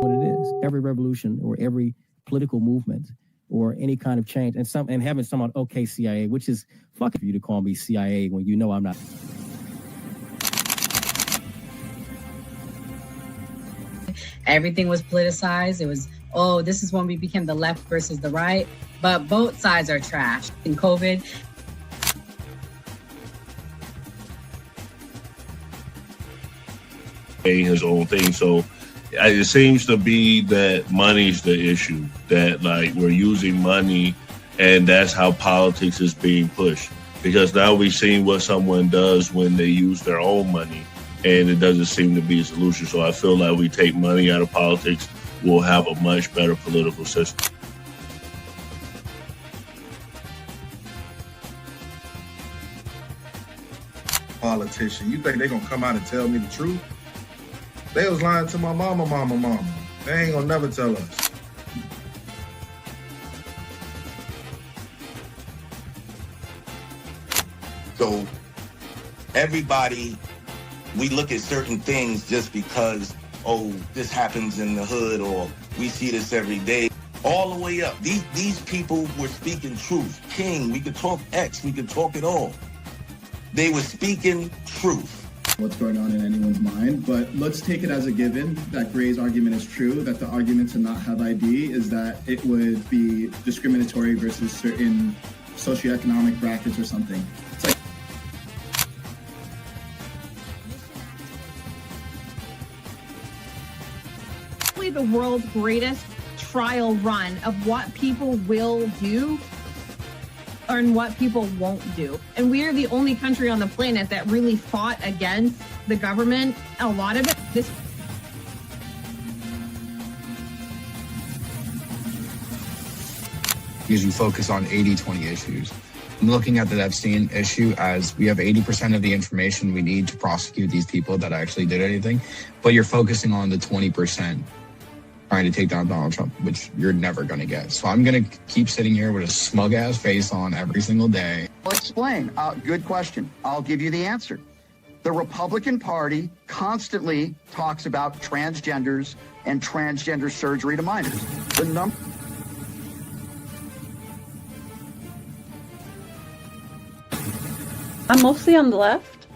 what it is. Every revolution or every political movement or any kind of change, and having someone, okay, CIA, which is fucking for you to call me CIA when you know I'm not. Everything was politicized. It was, oh, this is when we became the left versus the right. But both sides are trash. In COVID, his own thing. So it seems to be that money's the issue, that like we're using money and that's how politics is being pushed. Because now we've seen what someone does when they use their own money and it doesn't seem to be a solution. So I feel like we take money out of politics, we'll have a much better political system. Politician, you think they're gonna come out and tell me the truth? They was lying to my mama. They ain't gonna never tell us. So everybody, we look at certain things just because, oh, this happens in the hood or we see this every day. All the way up. These people were speaking truth. King, we could talk X, we could talk it all. They were speaking truth. What's going on in anyone's mind, but let's take it as a given that Gray's argument is true, that the argument to not have ID is that it would be discriminatory versus certain socioeconomic brackets or something. It's like the world's greatest trial run of what people will do and what people won't do. And we are the only country on the planet that really fought against the government. A lot of it, because you focus on 80-20 issues. I'm looking at the Epstein issue as we have 80% of the information we need to prosecute these people that actually did anything, but you're focusing on the 20% trying to take down Donald Trump, which you're never going to get. So I'm going to keep sitting here with a smug-ass face on every single day. I'll explain. Good question. I'll give you the answer. The Republican Party constantly talks about transgenders and transgender surgery to minors. I'm mostly on the left,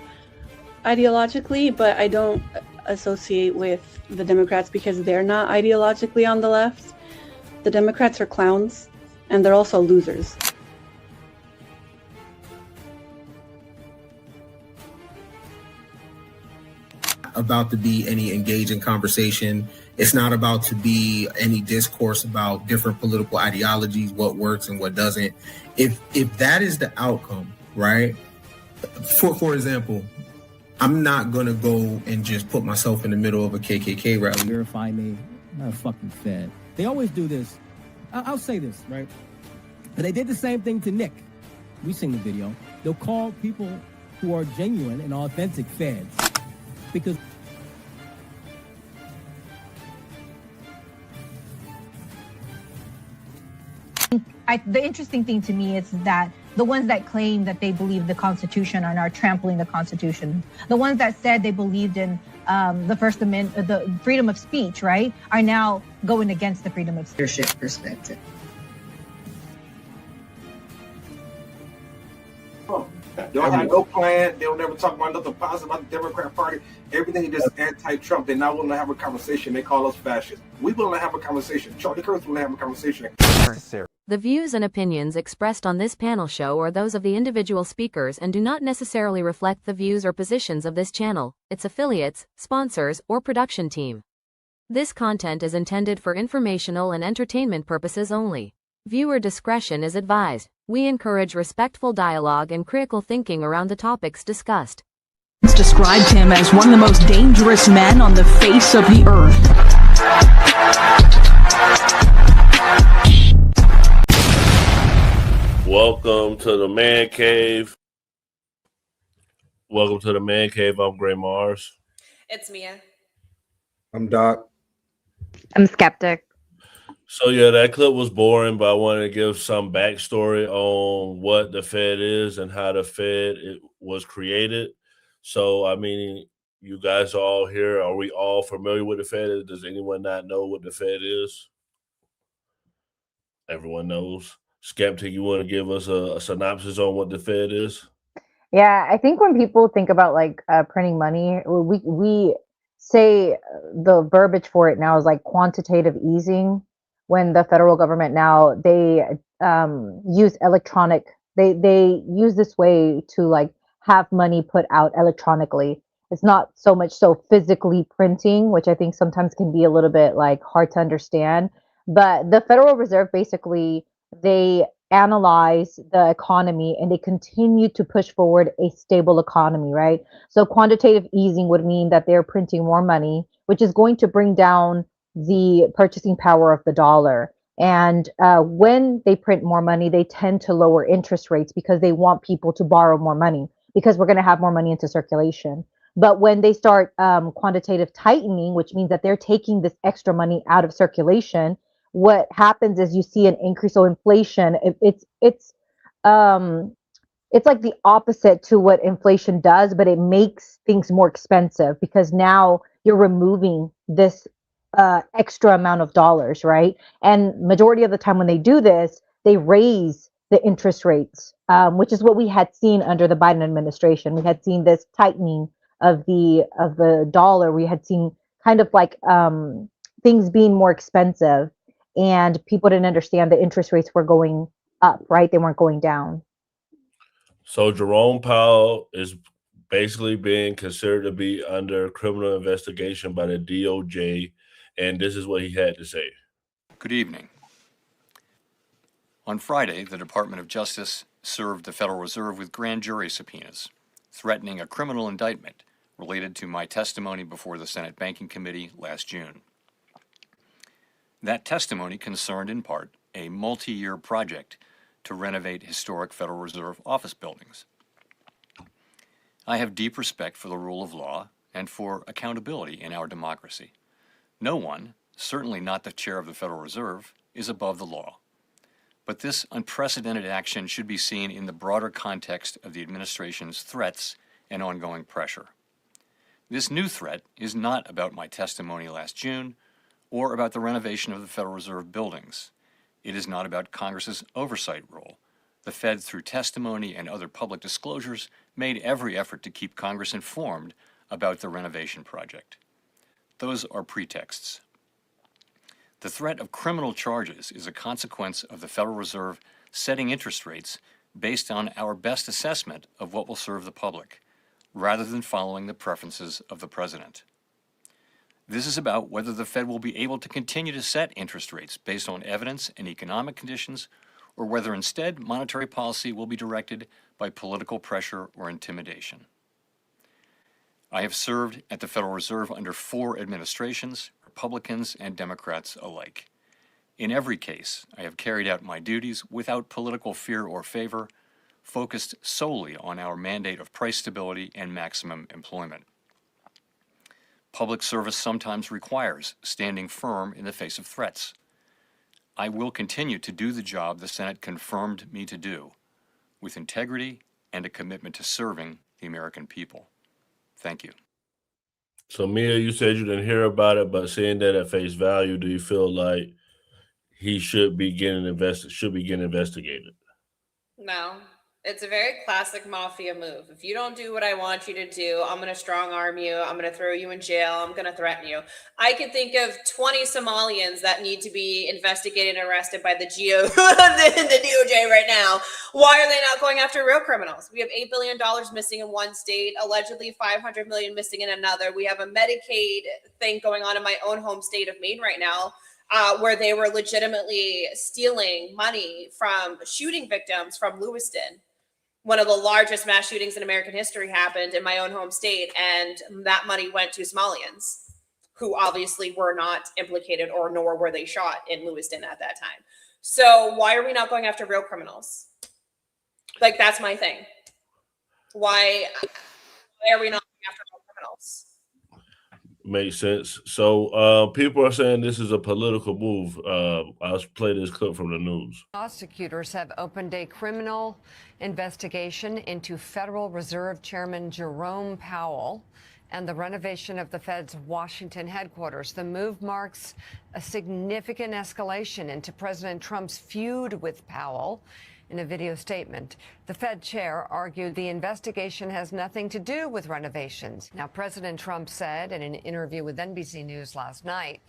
ideologically, but I don't associate with the Democrats because they're not ideologically on the left. The Democrats are clowns, and they're also losers. About to be any engaging conversation. It's not about to be any discourse about different political ideologies, what works and what doesn't. If that is the outcome, right? For example, I'm not gonna go and just put myself in the middle of a KKK rally. Verify me, not a fucking Fed. They always do this. I'll say this, right? But they did the same thing to Nick. We've seen the video. They'll call people who are genuine and authentic Feds because the interesting thing to me is that the ones that claim that they believe the Constitution are now trampling the Constitution. The ones that said they believed in the First Amendment, the freedom of speech, right, are now going against the freedom of leadership perspective. They don't have no plan. They don't ever talk about nothing positive about the Democrat Party. Everything is just anti-Trump. They're not willing to have a conversation. They call us fascists. We willing to have a conversation. Charlie Kirk's willing to have a conversation. The views and opinions expressed on this panel show are those of the individual speakers and do not necessarily reflect the views or positions of this channel, its affiliates, sponsors, or production team. This content is intended for informational and entertainment purposes only. Viewer discretion is advised. We encourage respectful dialogue and critical thinking around the topics discussed. Described him as one of the most dangerous men on the face of the earth. Welcome to the Man Cave. Welcome to the Man Cave. I'm Gray Mars. It's Mia. I'm Doc. I'm Skeptic. So yeah, that clip was boring, but I wanted to give some backstory on what the Fed is and how the Fed was created. So I mean, you guys are all here. Are we all familiar with the Fed? Does anyone not know what the Fed is? Everyone knows. Skeptic, you want to give us a synopsis on what the Fed is? Yeah, I think when people think about like printing money, we say the verbiage for it now is like quantitative easing. When the federal government now they use electronic, they use this way to like have money put out electronically. It's not so much so physically printing, which I think sometimes can be a little bit like hard to understand. But the Federal Reserve basically they analyze the economy and they continue to push forward a stable economy, right? So quantitative easing would mean that they're printing more money, which is going to bring down the purchasing power of the dollar. And when they print more money, they tend to lower interest rates because they want people to borrow more money because we're going to have more money into circulation. But when they start quantitative tightening, which means that they're taking this extra money out of circulation, what happens is you see an increase. So inflation, um, it's like the opposite to what inflation does, but it makes things more expensive because now you're removing this extra amount of dollars, right? And majority of the time when they do this, they raise the interest rates, which is what we had seen under the Biden administration. We had seen this tightening of the dollar. We had seen kind of like things being more expensive, and people didn't understand the interest rates were going up, right? They weren't going down. So Jerome Powell is basically being considered to be under criminal investigation by the DOJ, and this is what he had to say. Good evening. On Friday, the Department of Justice served the Federal Reserve with grand jury subpoenas, threatening a criminal indictment related to my testimony before the Senate Banking Committee last June. That testimony concerned in part a multi-year project to renovate historic Federal Reserve office buildings. I have deep respect for the rule of law and for accountability in our democracy. No one, certainly not the chair of the Federal Reserve, is above the law. But this unprecedented action should be seen in the broader context of the administration's threats and ongoing pressure. This new threat is not about my testimony last June or about the renovation of the Federal Reserve buildings. It is not about Congress's oversight role. The Fed, through testimony and other public disclosures, made every effort to keep Congress informed about the renovation project. Those are pretexts. The threat of criminal charges is a consequence of the Federal Reserve setting interest rates based on our best assessment of what will serve the public, rather than following the preferences of the president. This is about whether the Fed will be able to continue to set interest rates based on evidence and economic conditions, or whether instead monetary policy will be directed by political pressure or intimidation. I have served at the Federal Reserve under 4 administrations, Republicans and Democrats alike. In every case, I have carried out my duties without political fear or favor, focused solely on our mandate of price stability and maximum employment. Public service sometimes requires standing firm in the face of threats. I will continue to do the job the Senate confirmed me to do, with integrity and a commitment to serving the American people. Thank you. So Mia, you said you didn't hear about it, but seeing that at face value, do you feel like he should be getting investigated? No, it's a very classic mafia move. If you don't do what I want you to do, I'm going to strong arm you. I'm going to throw you in jail. I'm going to threaten you. I can think of 20 Somalians that need to be investigated and arrested by the DOJ right now. Why are they not going after real criminals? We have $8 billion missing in one state, allegedly $500 million missing in another. We have a Medicaid thing going on in my own home state of Maine right now, where they were legitimately stealing money from shooting victims from Lewiston. One of the largest mass shootings in American history happened in my own home state, and that money went to Somalians who obviously were not implicated, or nor were they shot in Lewiston at that time. So why are we not going after real criminals? Like, that's my thing. Why are we not going after real criminals? Makes sense. So people are saying this is a political move. I'll play this clip from the news. Prosecutors have opened a criminal investigation into Federal Reserve Chairman Jerome Powell and the renovation of the Fed's Washington headquarters. The move marks a significant escalation into President Trump's feud with Powell. In a video statement, the Fed chair argued the investigation has nothing to do with renovations. Now, President Trump said in an interview with NBC News last night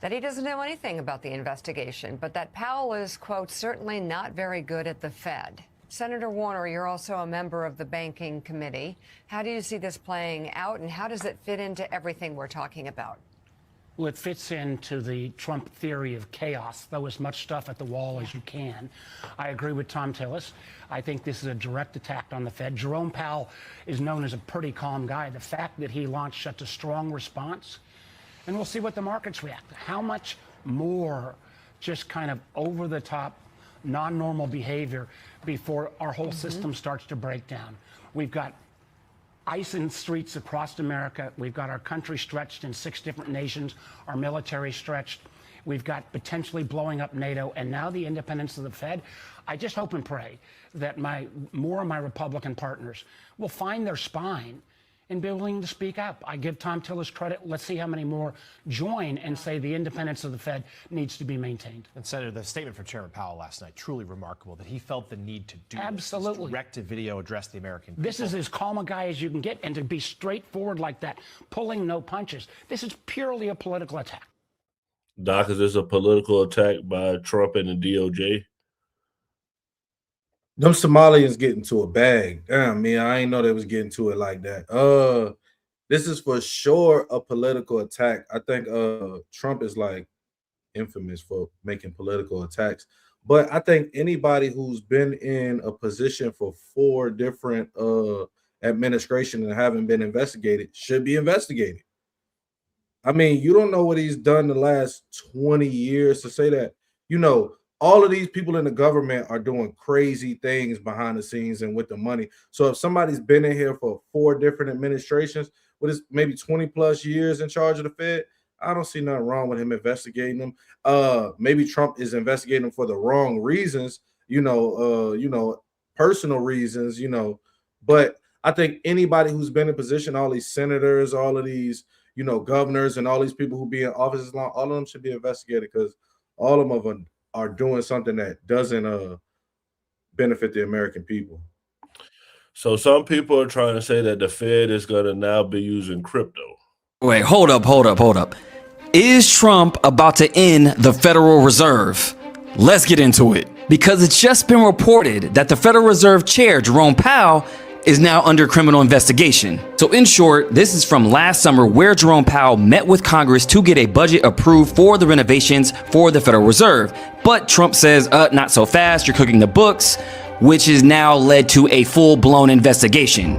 that he doesn't know anything about the investigation, but that Powell is, quote, certainly not very good at the Fed. Senator Warner, you're also a member of the Banking Committee. How do you see this playing out, and how does it fit into everything we're talking about? Well, it fits into the Trump theory of chaos. Throw as much stuff at the wall as you can. I agree with Tom Tillis. I think this is a direct attack on the Fed. Jerome Powell is known as a pretty calm guy. The fact that he launched such a strong response, and we'll see what the markets react. How much more just kind of over-the-top, non-normal behavior before our whole system starts to break down? We've got ice in streets across America. We've got our country stretched in 6 different nations, our military stretched. We've got potentially blowing up NATO, and now the independence of the Fed. I just hope and pray that more of my Republican partners will find their spine and be willing to speak up. I give Tom Tillis credit. Let's see how many more join and say the independence of the Fed needs to be maintained. And Senator, the statement from Chairman Powell last night, truly remarkable, that he felt the need to do Absolutely. This direct-to-video address the American people. This is as calm a guy as you can get, and to be straightforward like that, pulling no punches. This is purely a political attack. Doc, is this a political attack by Trump and the DOJ? Them Somalians getting to a bag. Damn, man, I ain't know they was getting to it like that. This is for sure a political attack. I think Trump is like infamous for making political attacks. But I think anybody who's been in a position for 4 different administrations and haven't been investigated should be investigated. I mean, you don't know what he's done the last 20 years to say that, you know, all of these people in the government are doing crazy things behind the scenes and with the money. So if somebody's been in here for 4 different administrations, with his maybe 20 plus years in charge of the Fed, I don't see nothing wrong with him investigating them. Maybe Trump is investigating them for the wrong reasons, personal reasons, But I think anybody who's been in position, all these senators, all of these, governors, and all these people who be in offices long, all of them should be investigated, because all of them are doing something that doesn't benefit the American people. So some people are trying to say that the Fed is going to now be using crypto. Wait, hold up. Is Trump about to end the Federal Reserve? Let's get into it. Because it's just been reported that the Federal Reserve Chair, Jerome Powell, is now under criminal investigation. So in short, this is from last summer, where Jerome Powell met with Congress to get a budget approved for the renovations for the Federal Reserve. But Trump says, not so fast, you're cooking the books, which has now led to a full-blown investigation.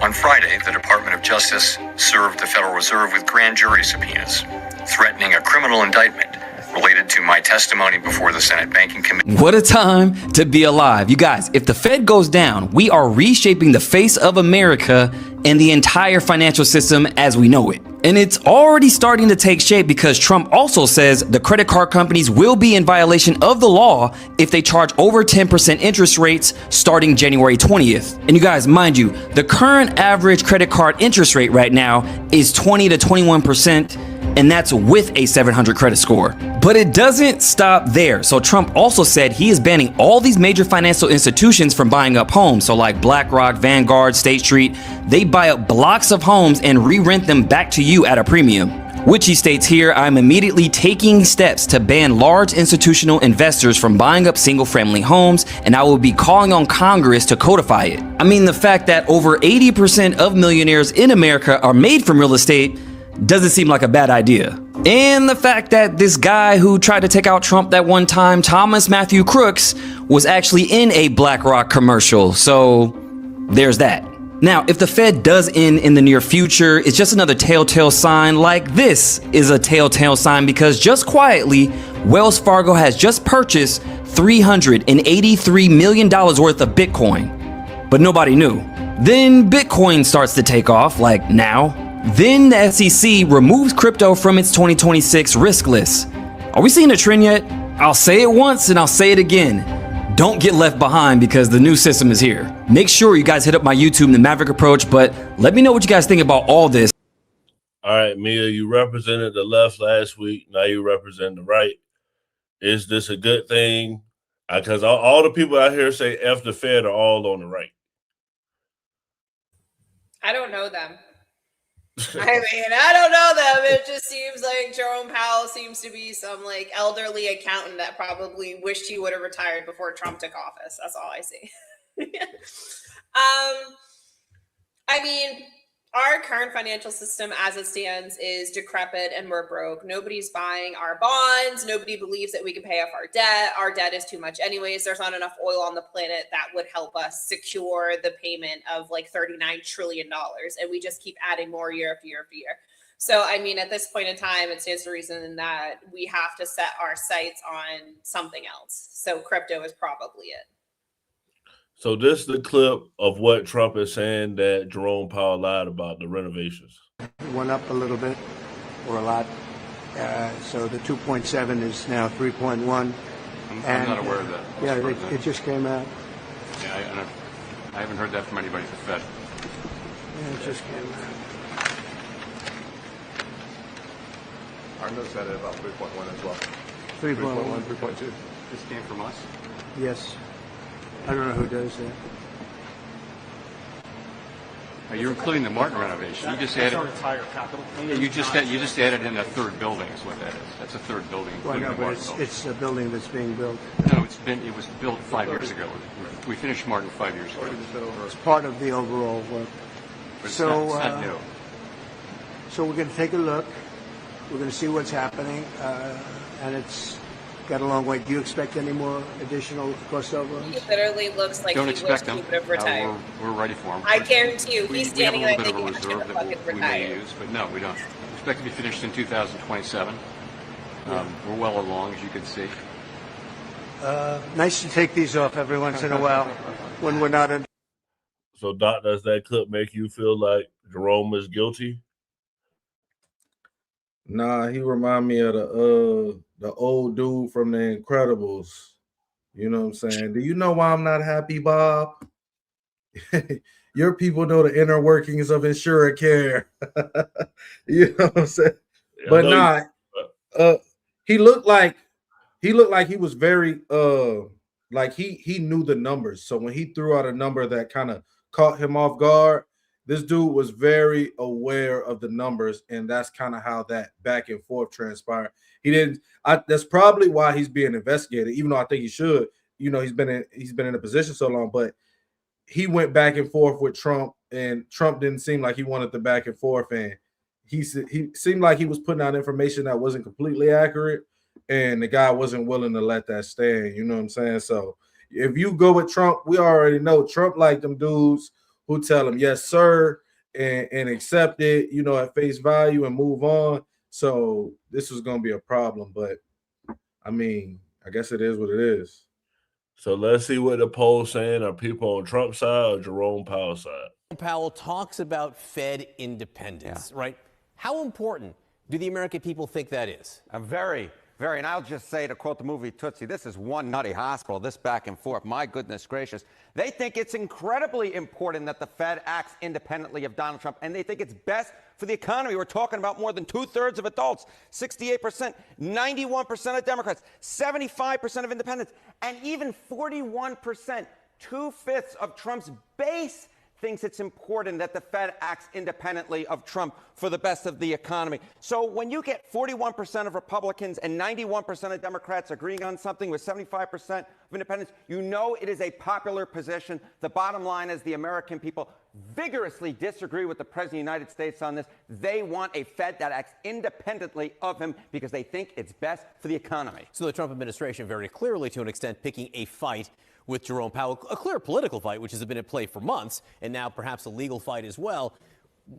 On Friday, the Department of Justice served the Federal Reserve with grand jury subpoenas, threatening a criminal indictment related to my testimony before the Senate Banking Committee. What a time to be alive. You guys, if the Fed goes down, we are reshaping the face of America and the entire financial system as we know it. And it's already starting to take shape, because Trump also says the credit card companies will be in violation of the law if they charge over 10% interest rates starting January 20th. And you guys, mind you, the current average credit card interest rate right now is 20 to 21%. And that's with a 700 credit score. But it doesn't stop there. So Trump also said he is banning all these major financial institutions from buying up homes. So like BlackRock, Vanguard, State Street, they buy up blocks of homes and re-rent them back to you at a premium. Which he states here, I'm immediately taking steps to ban large institutional investors from buying up single-family homes, and I will be calling on Congress to codify it. I mean, the fact that over 80% of millionaires in America are made from real estate doesn't seem like a bad idea. And the fact that this guy who tried to take out Trump that one time, Thomas Matthew Crooks, was actually in a BlackRock commercial. So there's that. Now, if the Fed does end in the near future, it's just another telltale sign. Like this is a telltale sign, because just quietly, Wells Fargo has just purchased $383 million worth of Bitcoin. But nobody knew. Then Bitcoin starts to take off, like now. Then the SEC removes crypto from its 2026 risk list. Are we seeing a trend yet? I'll say it once and I'll say it again. Don't get left behind, because the new system is here. Make sure you guys hit up my YouTube, The Maverick Approach, but let me know what you guys think about all this. All right, Mia, you represented the left last week. Now you represent the right. Is this a good thing? Because all the people out here say F the Fed are all on the right. I don't know them. I don't know them. It just seems like Jerome Powell seems to be some like elderly accountant that probably wished he would have retired before Trump took office. That's all I see. I mean, our current financial system as it stands is decrepit and we're broke. Nobody's buying our bonds. Nobody believes that we can pay off our debt. Our debt is too much anyways. There's not enough oil on the planet that would help us secure the payment of like $39 trillion. And we just keep adding more year after year after year. So, I mean, at this point in time, it stands to reason that we have to set our sights on something else. So crypto is probably it. So this is the clip of what Trump is saying that Jerome Powell lied about the renovations. It went up a little bit, or a lot. So the 2.7 is now 3.1. I'm not aware of that. Yeah, it just came out. Yeah, I haven't heard that from anybody at the Fed. Yeah, it just came out. I noticed that at about 3.1 as well. 3.1, 3.2. This came from us? Yes. I don't know who does that. You're including the Martin renovation. You just added. Our entire capital. Yeah, you just added in a third building. Is what that is. That's a third building. Well, no, the but Martin building. it's a building that's being built. No, it was built 5 years ago. We finished Martin 5 years ago. It's part of the overall work. But it's So, not new. So we're going to take a look. We're going to see what's happening, and it's got a long way. Do you expect any more additional cost overruns? He literally looks like Don't he expect wished them. he would have retired. We're ready for them. I guarantee you, he's We have a standing little there bit of a thinking, reserve that we may use, but no, we don't. We expect to be finished in 2027. We're well along, as you can see. Nice to take these off every once in a while when we're not in. So, Doc, does that clip make you feel like Jerome is guilty? Nah, he remind me of the old dude from The Incredibles. You know what I'm saying? Do you know why I'm not happy, Bob? Your people know the inner workings of insurer care. You know what I'm saying? Yeah, but nah, he looked like he was very like he knew the numbers. So when he threw out a number that kind of caught him off guard, this dude was very aware of the numbers, and that's kind of how that back and forth transpired. He didn't. That's probably why he's being investigated, even though I think he should. You know, he's been in a position so long, but he went back and forth with Trump, and Trump didn't seem like he wanted the back and forth, and he seemed like he was putting out information that wasn't completely accurate, and the guy wasn't willing to let that stand. You know what I'm saying? So if you go with Trump, we already know Trump like them dudes who tell him yes, sir, and accept it, you know, at face value and move on. So this was going to be a problem, but I mean, I guess it is what it is. So let's see what the poll's saying. Are people on Trump's side or Jerome Powell's side? Powell talks about Fed independence, right? How important do the American people think that is? Very. And I'll just say, to quote the movie Tootsie, this is one nutty hospital, this back and forth. My goodness gracious. They think it's incredibly important that the Fed acts independently of Donald Trump, and they think it's best for the economy. We're talking about more than 2/3 of adults, 68%, 91% of Democrats, 75% of independents, and even 41%, 2/5 of Trump's base thinks it's important that the Fed acts independently of Trump for the best of the economy. So when you get 41% of Republicans and 91% of Democrats agreeing on something with 75% of independents, you know it is a popular position. The bottom line is the American people vigorously disagree with the President of the United States on this. They want a Fed that acts independently of him because they think it's best for the economy. So the Trump administration very clearly, to an extent, picking a fight with Jerome Powell, a clear political fight, which has been at play for months, and now perhaps a legal fight as well.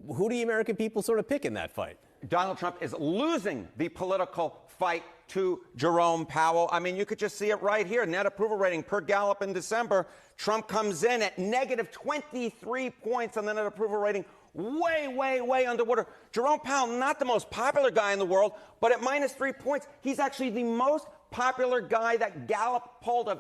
Who do the American people sort of pick in that fight? Donald Trump is losing the political fight to Jerome Powell. I mean, you could just see it right here. Net approval rating per Gallup in December. Trump comes in at negative 23 points on the net approval rating. Way underwater. Jerome Powell, not the most popular guy in the world, but at minus 3 points, he's actually the most popular guy that Gallup polled of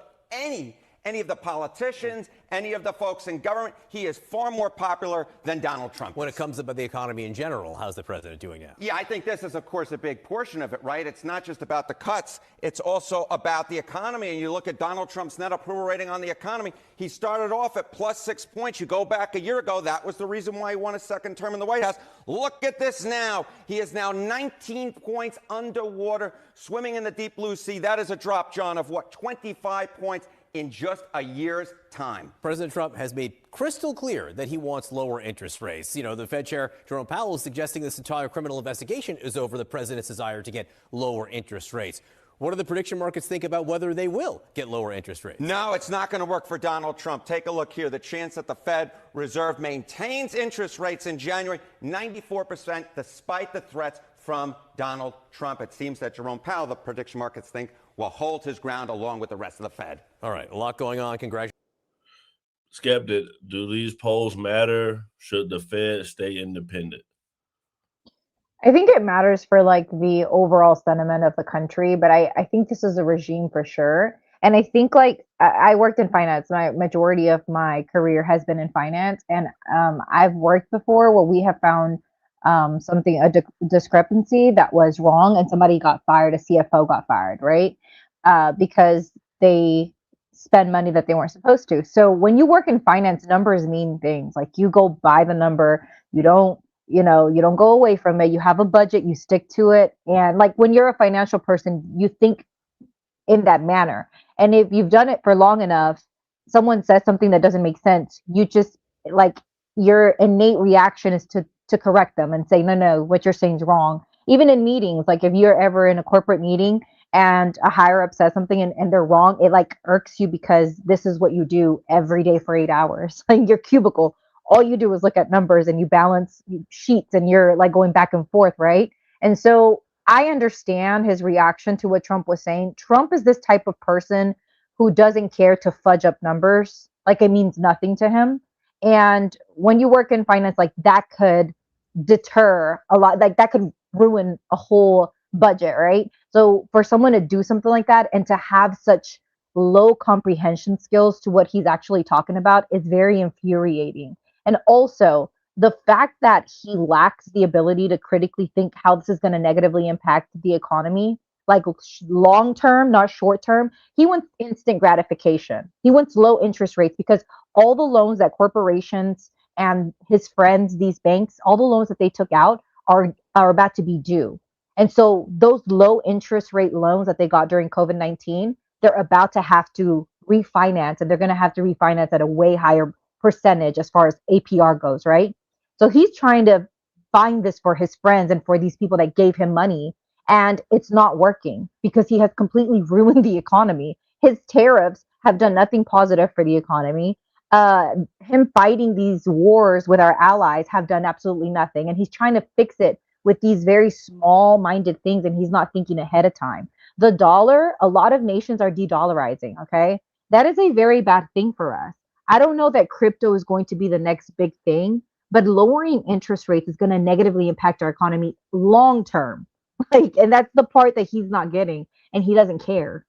any of the politicians, any of the folks in government. He is far more popular than Donald Trump. When it comes about the economy in general, how's the president doing now? Yeah, I think this is, of course, a big portion of it, right? It's not just about the cuts. It's also about the economy. And you look at Donald Trump's net approval rating on the economy. He started off at +6 points. You go back a year ago, that was the reason why he won a second term in the White House. Look at this now. He is now 19 points underwater, swimming in the deep blue sea. That is a drop, John, of what, 25 points in just a year's time. President Trump has made crystal clear that he wants lower interest rates. You know, the Fed chair, Jerome Powell, is suggesting this entire criminal investigation is over the president's desire to get lower interest rates. What do the prediction markets think about whether they will get lower interest rates? No, it's not going to work for Donald Trump. Take a look here. The chance that the Fed Reserve maintains interest rates in January, 94%, despite the threats from Donald Trump. It seems that Jerome Powell, the prediction markets think, will hold his ground along with the rest of the Fed. All right, a lot going on. Congratulations. Skeptic, do these polls matter? Should the Fed stay independent? I think it matters for like the overall sentiment of the country, but I think this is a regime for sure. And I think like I worked in finance. My majority of my career has been in finance, and I've worked before where we have found a discrepancy that was wrong, and somebody got fired, a CFO got fired, right? Because they spend money that they weren't supposed to. So when you work in finance, numbers mean things. Like you go by the number, you don't go away from it. You have a budget, you stick to it. And like when you're a financial person, you think in that manner. And if you've done it for long enough, someone says something that doesn't make sense, you just like your innate reaction is to correct them and say, no, what you're saying is wrong. Even in meetings, like if you're ever in a corporate meeting and a higher up says something and they're wrong, it like irks you because this is what you do every day for 8 hours. Like your cubicle, all you do is look at numbers and you balance sheets and you're like going back and forth, right? And so I understand his reaction to what Trump was saying. Trump is this type of person who doesn't care to fudge up numbers. Like it means nothing to him. And when you work in finance, like that could deter a lot, like that could ruin a whole budget, right? So for someone to do something like that and to have such low comprehension skills to what he's actually talking about is very infuriating. And also the fact that he lacks the ability to critically think how this is going to negatively impact the economy, like long term, not short term. He wants instant gratification. He wants low interest rates because all the loans that corporations and his friends, these banks, all the loans that they took out are about to be due. And so those low interest rate loans that they got during COVID-19, they're about to have to refinance, and they're going to have to refinance at a way higher percentage as far as APR goes, right? So he's trying to find this for his friends and for these people that gave him money, and it's not working because he has completely ruined the economy. His tariffs have done nothing positive for the economy. Him fighting these wars with our allies have done absolutely nothing, and he's trying to fix it with these very small-minded things, and he's not thinking ahead of time. The dollar, a lot of nations are de-dollarizing, okay? That is a very bad thing for us. I don't know that crypto is going to be the next big thing, but lowering interest rates is going to negatively impact our economy long term. Like, and that's the part that he's not getting, and he doesn't care.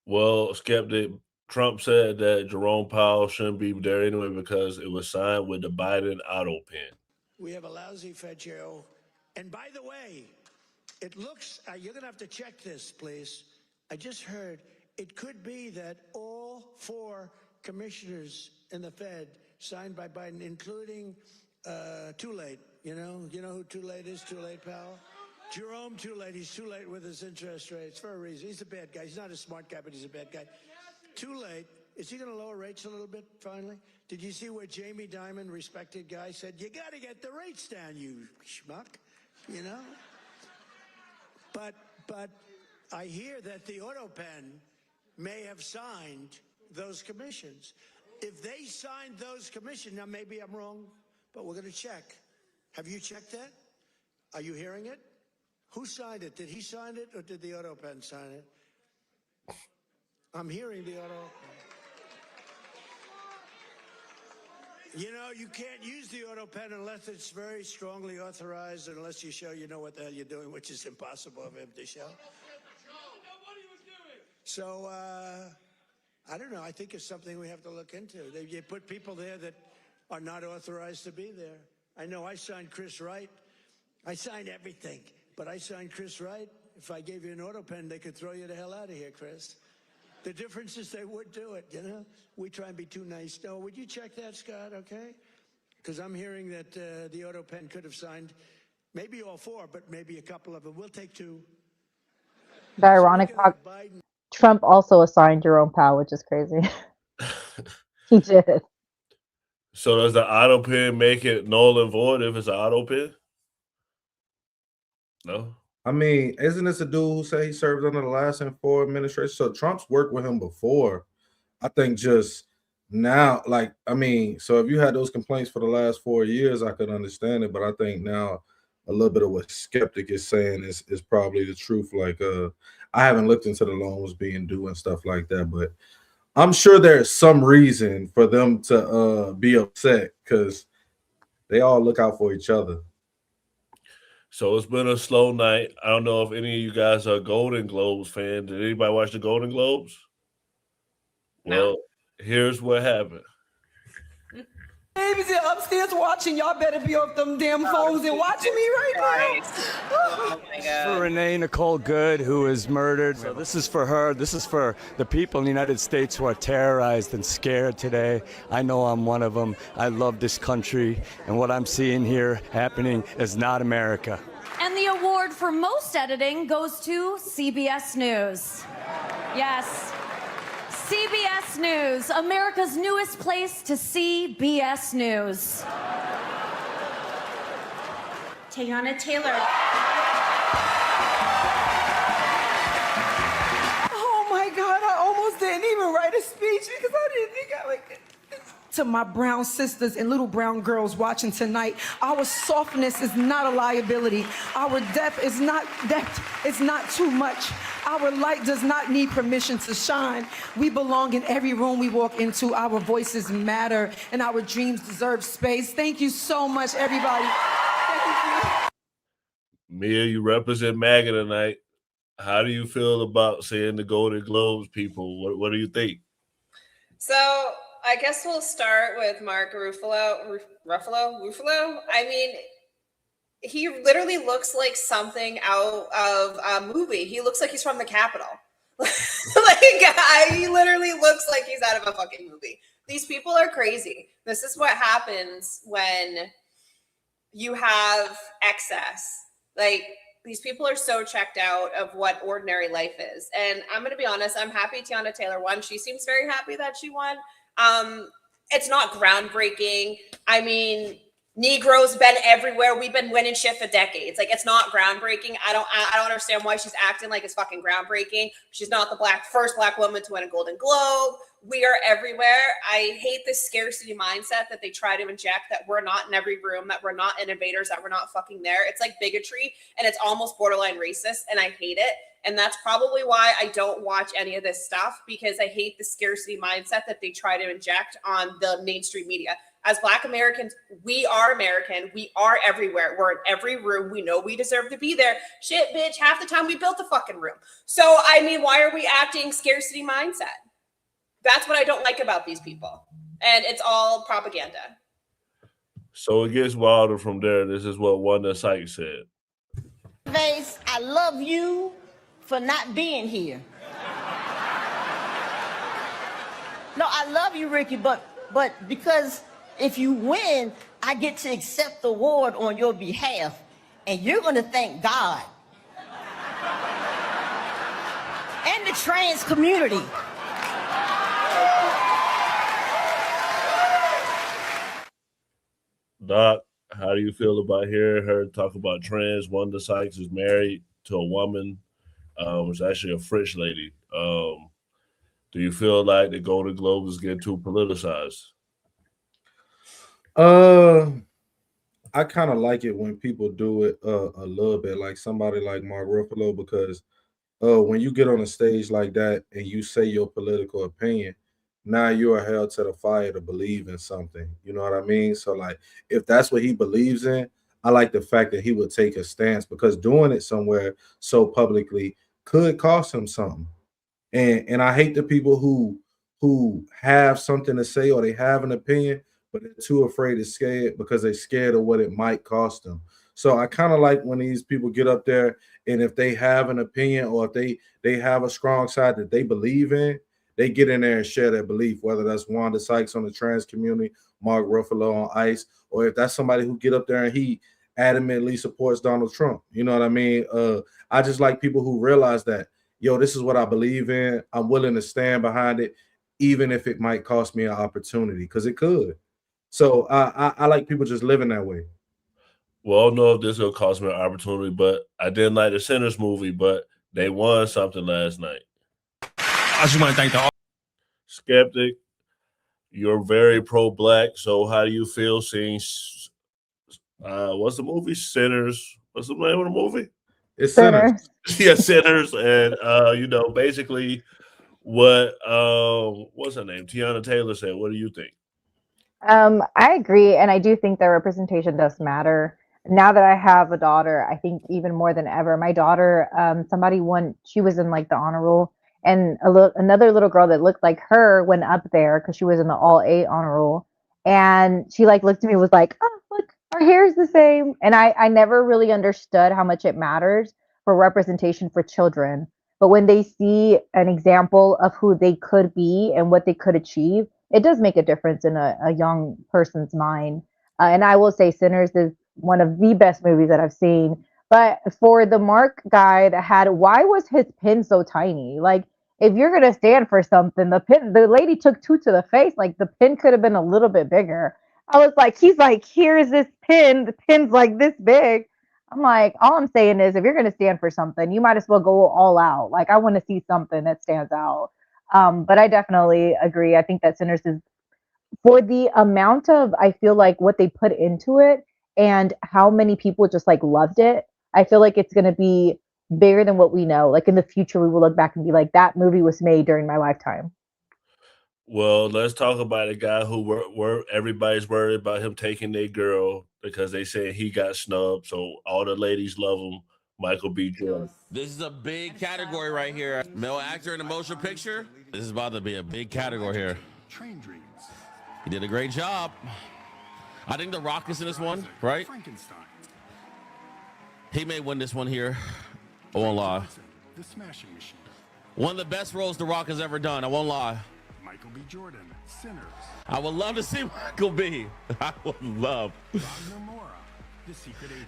Well, Skeptic, Trump said that Jerome Powell shouldn't be there anyway because it was signed with the Biden auto pen. We have a lousy Fed chair. And by the way, it looks, you're going to have to check this, please. I just heard it could be that all 4 commissioners in the Fed signed by Biden, including Too Late. You know who Too Late is? Too Late, Powell? Jerome Too Late. He's too late with his interest rates for a reason. He's a bad guy. He's not a smart guy, but he's a bad guy. Too Late. Is he going to lower rates a little bit finally? Did you see where Jamie Dimon, respected guy, said, you got to get the rates down, you schmuck, you know? But I hear that the auto pen may have signed those commissions. If they signed those commissions, now maybe I'm wrong, but we're going to check. Have you checked that? Are you hearing it? Who signed it? Did he sign it or did the auto pen sign it? I'm hearing the auto pen. You know, you can't use the auto pen unless it's very strongly authorized, unless you show you know what the hell you're doing, which is impossible of him to show. So I don't know. I think it's something we have to look into. You put people there that are not authorized to be there. I know I signed Chris Wright. I signed everything, but I signed Chris Wright. If I gave you an auto pen, they could throw you the hell out of here, Chris. The difference is they would do it, you know? We try and be too nice. No, would you check that, Scott, okay? Because I'm hearing that the auto pen could have signed maybe all 4, but maybe a couple of them. We'll take 2. The ironic part, Trump also assigned Jerome Powell, which is crazy. He did. So does the auto pen make it null and void if it's an auto pen? No. I mean, isn't this a dude who said he served under the last and 4 administration? So Trump's worked with him before. I think just now, like, I mean, so if you had those complaints for the last 4 years, I could understand it. But I think now a little bit of what skeptic is saying is probably the truth. Like, I haven't looked into the loans being due and stuff like that, but I'm sure there's some reason for them to be upset because they all look out for each other. So it's been a slow night. I don't know if any of you guys are Golden Globes fans. Did anybody watch the Golden Globes? Well, here's what happened. Babies are upstairs watching. Y'all better be off them damn phones and watching me right now. Oh my God. For Renee Nicole Good, who was murdered. So this is for her. This is for the people in the United States who are terrorized and scared today. I know I'm one of them. I love this country, and what I'm seeing here happening is not America. And the award for most editing goes to CBS News. Yes. CBS News, America's newest place to see BS News. Tayana Taylor. Oh my God, I almost didn't even write a speech because I didn't think I would. To my brown sisters and little brown girls watching tonight, our softness is not a liability. Our depth is not too much. Our light does not need permission to shine. We belong in every room we walk into. Our voices matter and our dreams deserve space. Thank you so much, everybody. Thank you. Mia, you represent MAGA tonight. How do you feel about saying the Golden Globes people? What do you think? So I guess we'll start with Mark Ruffalo. I mean, he literally looks like something out of a movie. He looks like he's from the Capitol. He literally looks like he's out of a fucking movie. These people are crazy. This is what happens when you have excess. Like, these people are so checked out of what ordinary life is. And I'm going to be honest, I'm happy Tayana Taylor won. She seems very happy that she won. It's not groundbreaking. I mean, Negroes been everywhere. We've been winning shit for decades. Like, it's not groundbreaking. I don't understand why she's acting like it's fucking groundbreaking. She's not the first black woman to win a Golden Globe. We are everywhere. I hate this scarcity mindset that they try to inject, that we're not in every room, that we're not innovators, that we're not fucking there. It's like bigotry, and it's almost borderline racist, and I hate it. And that's probably why I don't watch any of this stuff, because I hate the scarcity mindset that they try to inject on the mainstream media. As Black Americans, we are American. We are everywhere. We're in every room. We know we deserve to be there. Shit, bitch, half the time we built the fucking room. So, I mean, why are we acting scarcity mindset? That's what I don't like about these people. And it's all propaganda. So it gets wilder from there. This is what Wanda Sykes said. Vase, I love you for not being here. No, I love you, Ricky, but because if you win, I get to accept the award on your behalf, and you're going to thank God and the trans community. Doc, how do you feel about hearing her talk about trans? Wanda Sykes is married to a woman. It's actually a French lady. Do you feel like the Golden Globes is getting too politicized? I kind of like it when people do it a little bit, like somebody like Mark Ruffalo, because when you get on a stage like that and you say your political opinion, now you are held to the fire to believe in something. You know what I mean? So, like, if that's what he believes in, I like the fact that he would take a stance, because doing it somewhere so publicly could cost him something. And I hate the people who who have something to say or they have an opinion, but they're too afraid to say it because they're scared of what it might cost them. So I kind of like when these people get up there, and if they have an opinion or if they have a strong side that they believe in, they get in there and share their belief, whether that's Wanda Sykes on the trans community, Mark Ruffalo on ICE, or if that's somebody who get up there and he adamantly supports Donald Trump. You know what I mean? I just like people who realize that, yo, this is what I believe in. I'm willing to stand behind it, even if it might cost me an opportunity, because it could. So I like people just living that way. Well, I don't know if this will cost me an opportunity, but I didn't like the Sinners movie, but they won something last night. I just want to thank the Skeptic. You're very pro-black, so how do you feel seeing what's the movie? Sinners. What's the name of the movie? It's Sinners. Yeah, Sinners, and basically what what's her name? Tiana Taylor said. What do you think? I agree, and I do think that representation does matter. Now that I have a daughter, I think even more than ever. My daughter, she was in like the honor roll, and another little girl that looked like her went up there because she was in the all A honor roll, and she like looked at me and was like, "Oh, look, our hair is the same." And I never really understood how much it matters for representation for children. But when they see an example of who they could be and what they could achieve, it does make a difference in a young person's mind. And I will say Sinners is one of the best movies that I've seen. But for the Mark guy why was his pin so tiny? Like, if you're going to stand for something, the lady took 2 to the face. Like, the pin could have been a little bit bigger. I was like, he's like, here's this pin. The pin's like this big. I'm like, all I'm saying is if you're going to stand for something, you might as well go all out. Like, I want to see something that stands out. But I definitely agree. I think that Sinners is, for the amount of, I feel like what they put into it and how many people just like loved it, I feel like it's going to be bigger than what we know. Like in the future, we will look back and be like, that movie was made during my lifetime. Well, let's talk about a guy who everybody's worried about him taking their girl because they say he got snubbed. So all the ladies love him. Michael B. Jordan. This is a big category right here. Male actor in a motion picture. This is about to be a big category here. He did a great job. I think The Rock is in this one, right? He may win this one here. I won't lie. One of the best roles The Rock has ever done. I won't lie. Michael B. Jordan, Sinners. I would love to see Michael B. I would love.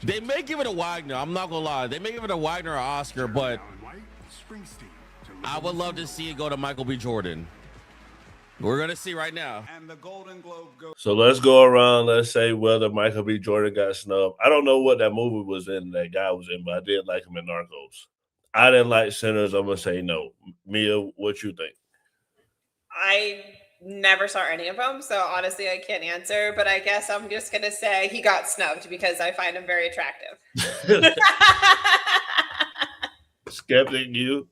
They may give it a Wagner. I'm not gonna lie. They may give it a Wagner or Oscar, but I would love to see it go to Michael B. Jordan. We're gonna see right now. And the Golden Globe goes. So let's go around. Let's say whether Michael B. Jordan got snubbed. I don't know what that movie was in, that guy was in, but I did like him in Narcos. I didn't like Sinners. I'm gonna say no. Mia, what you think? I never saw any of them, so honestly, I can't answer. But I guess I'm just gonna say he got snubbed because I find him very attractive. Skeptic, you?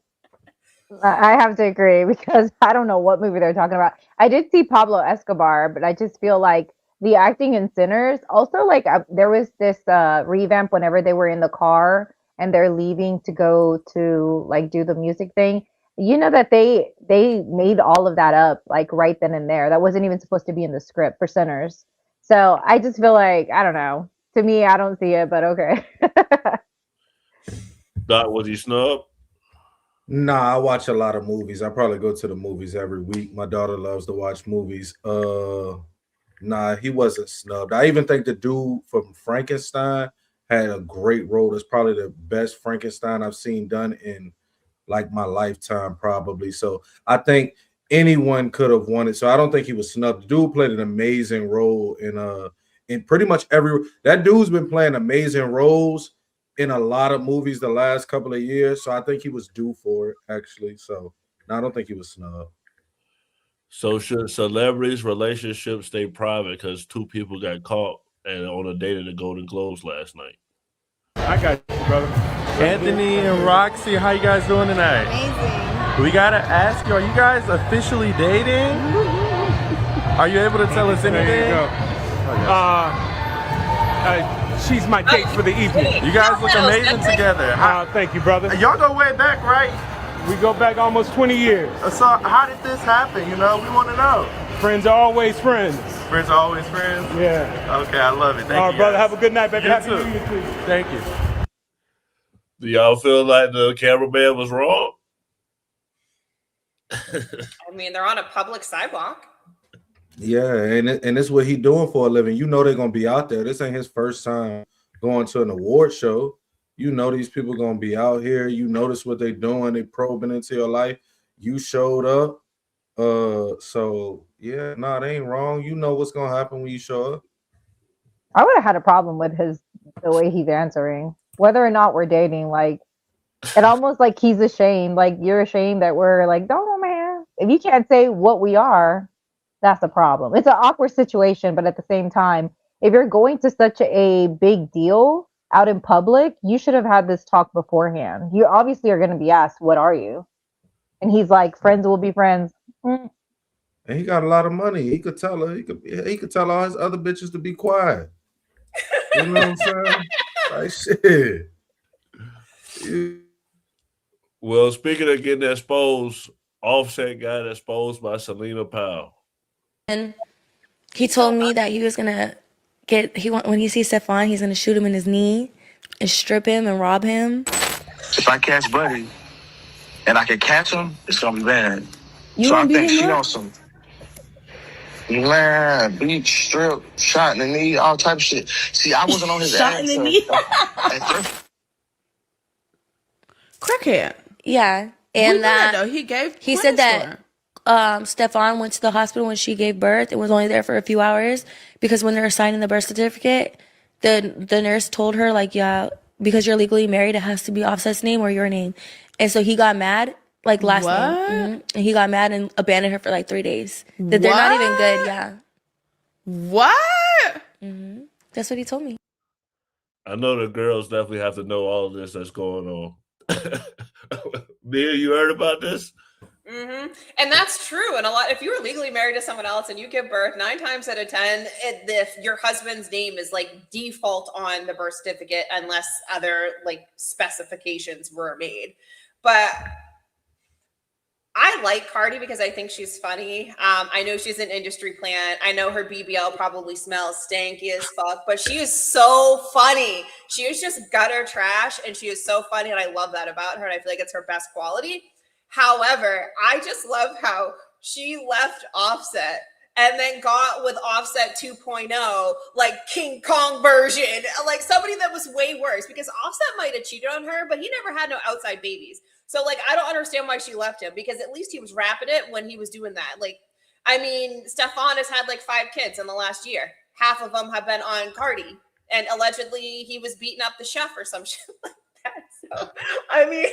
I have to agree because I don't know what movie they're talking about. I did see Pablo Escobar, but I just feel like the acting in Sinners. Also, like there was this revamp whenever they were in the car and they're leaving to go to like do the music thing. You know that they made all of that up like right then and there. That wasn't even supposed to be in the script for Sinners. So I just feel like, I don't know. To me, I don't see it, but okay. Doc, was he snubbed? Nah, I watch a lot of movies. I probably go to the movies every week. My daughter loves to watch movies. Nah, he wasn't snubbed. I even think the dude from Frankenstein had a great role. It's probably the best Frankenstein I've seen done in like my lifetime, probably. So I think anyone could have won it. So I don't think he was snubbed. The dude played an amazing role in pretty much that dude's been playing amazing roles in a lot of movies the last couple of years. So I think he was due for it, actually. So no, I don't think he was snubbed. So should celebrities' relationships stay private because 2 people got caught and on a date at the Golden Globes last night? I got you, brother. Anthony and Roxy, how you guys doing tonight? Amazing. We gotta ask you, are you guys officially dating? Are you able to tell us anything? There you go. She's my date for the evening. You guys look amazing together. Thank you, brother. Y'all go way back, right? We go back almost 20 years. So how did this happen? You know, we want to know. Friends are always friends. Friends are always friends? Yeah. Okay, I love it. Thank All you. right, brother. guys. Have a good night, baby. You Happy too. New Year to you. Thank you. Do y'all feel like the cameraman was wrong? I mean, they're on a public sidewalk. Yeah, and it's what he doing for a living. You know they're gonna be out there. This ain't his first time going to an award show. You know these people gonna be out here. You notice what they doing. They probing into your life. You showed up. So yeah, nah, they ain't wrong. You know what's gonna happen when you show up. I would have had a problem with the way he's answering, whether or not we're dating. Like, it almost like he's ashamed. Like, you're ashamed that we're like, don't, man. If you can't say what we are, that's a problem. It's an awkward situation, but at the same time, if you're going to such a big deal out in public, you should have had this talk beforehand. You obviously are going to be asked, "What are you?" And he's like, "Friends will be friends." And he got a lot of money. He could tell her. He could tell all his other bitches to be quiet. You know what I'm saying? Like shit. Well, speaking of getting exposed, Offset got exposed by Selena Powell. And he told me that he was gonna when he sees Stefan, he's gonna shoot him in his knee and strip him and rob him. If I catch Buddy and I can catch him, it's gonna be bad. You So I wanna beat think him she up? on some man, beat, strip, shot in the knee, all type of shit. See, I wasn't on his Shot ass. in the knee. Crackhead. Yeah, We and knew that, though. He said plans for that Stefan went to the hospital when she gave birth and was only there for a few hours because when they were signing the birth certificate, the nurse told her like, yeah, because you're legally married, it has to be Offset's name or your name, and so he got mad. Like last name, and he got mad and abandoned her for like 3 days. That they're not even good. Yeah. What? That's what he told me. I know the girls definitely have to know all of this that's going on. Mia, you heard about this? And that's true. And if you were legally married to someone else and you give birth, 9 times out of 10, if your husband's name is like default on the birth certificate, unless other like specifications were made. But I like Cardi because I think she's funny. I know she's an industry plant. I know her BBL probably smells stanky as fuck, but she is so funny. She is just gutter trash, and she is so funny, and I love that about her, and I feel like it's her best quality. However, I just love how she left Offset and then got with Offset 2.0, like King Kong version, like somebody that was way worse, because Offset might have cheated on her, but he never had no outside babies. So, like, I don't understand why she left him, because at least he was rapping it when he was doing that. Like, I mean, Stefan has had like 5 kids in the last year. Half of them have been on Cardi, and allegedly he was beating up the chef or some shit like that. So, I mean,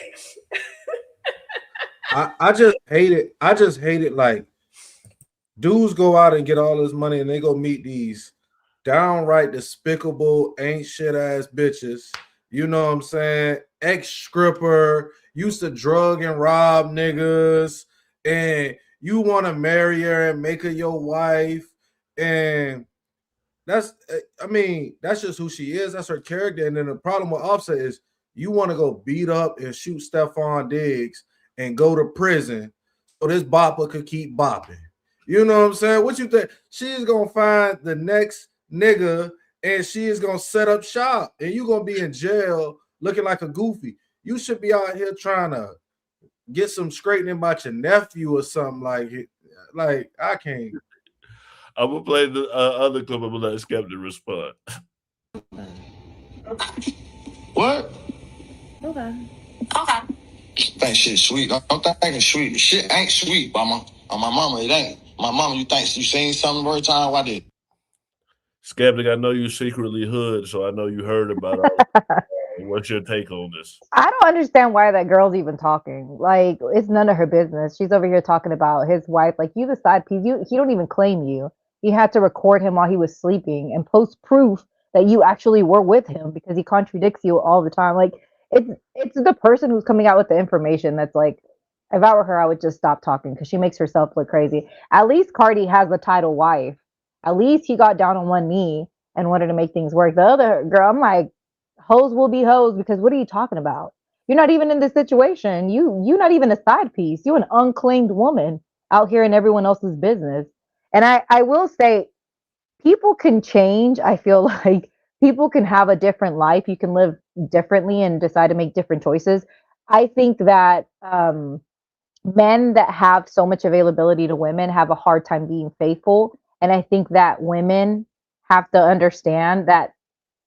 I just hate it. I just hate it. Like, dudes go out and get all this money and they go meet these downright despicable, ain't shit ass bitches. You know what I'm saying? Ex-stripper, used to drug and rob niggas, and you want to marry her and make her your wife. And that's just who she is. That's her character. And then the problem with Offset is you want to go beat up and shoot Stephon Diggs and go to prison so this bopper could keep bopping. You know what I'm saying? What you think? She's gonna find the next nigga and she is gonna set up shop, and you're gonna be in jail looking like a goofy. You should be out here trying to get some straightening about your nephew or something like it. Like, I can't. I'm gonna play the other clip. I'm gonna let Skeptic respond. What? Okay. Think shit sweet. I'm thinking sweet. Shit ain't sweet, mama. On my mama, it ain't. My mama, you think you seen something every time? Why did? Skeptic, I know you secretly hood, so I know you heard about all that. What's your take on this? I don't understand why that girl's even talking. Like, it's none of her business. She's over here talking about his wife. Like, you the side piece. He don't even claim you. You had to record him while he was sleeping and post proof that you actually were with him, because he contradicts you all the time. Like, it's the person who's coming out with the information that's like, if I were her, I would just stop talking, because she makes herself look crazy. At least Cardi has the title wife. At least he got down on one knee and wanted to make things work. The other girl, I'm like, hoes will be hoes, because what are you talking about? You're not even in this situation. You not even a side piece. You an unclaimed woman out here in everyone else's business. And I will say, people can change. I feel like people can have a different life. You can live differently and decide to make different choices. I think that men that have so much availability to women have a hard time being faithful. And I think that women have to understand that,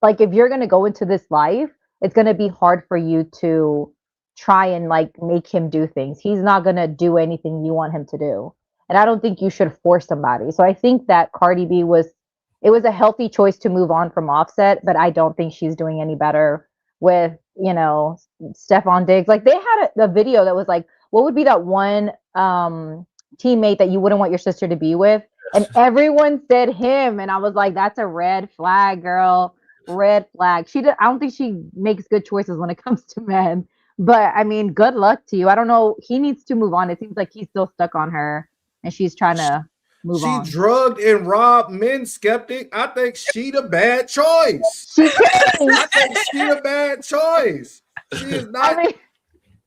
like, if you're going to go into this life, it's going to be hard for you to try and like make him do things. He's not going to do anything you want him to do. And I don't think you should force somebody. So I think that Cardi B it was a healthy choice to move on from Offset, but I don't think she's doing any better with, Stephon Diggs. Like, they had a video that was like, what would be that one teammate that you wouldn't want your sister to be with? And everyone said him. And I was like, that's a red flag, girl. Red flag. I don't think she makes good choices when it comes to men. But I mean, good luck to you. I don't know. He needs to move on. It seems like he's still stuck on her and she's trying to move on. She drugged and robbed men, Skeptic. I think she the bad choice. I think she the bad choice. She is not.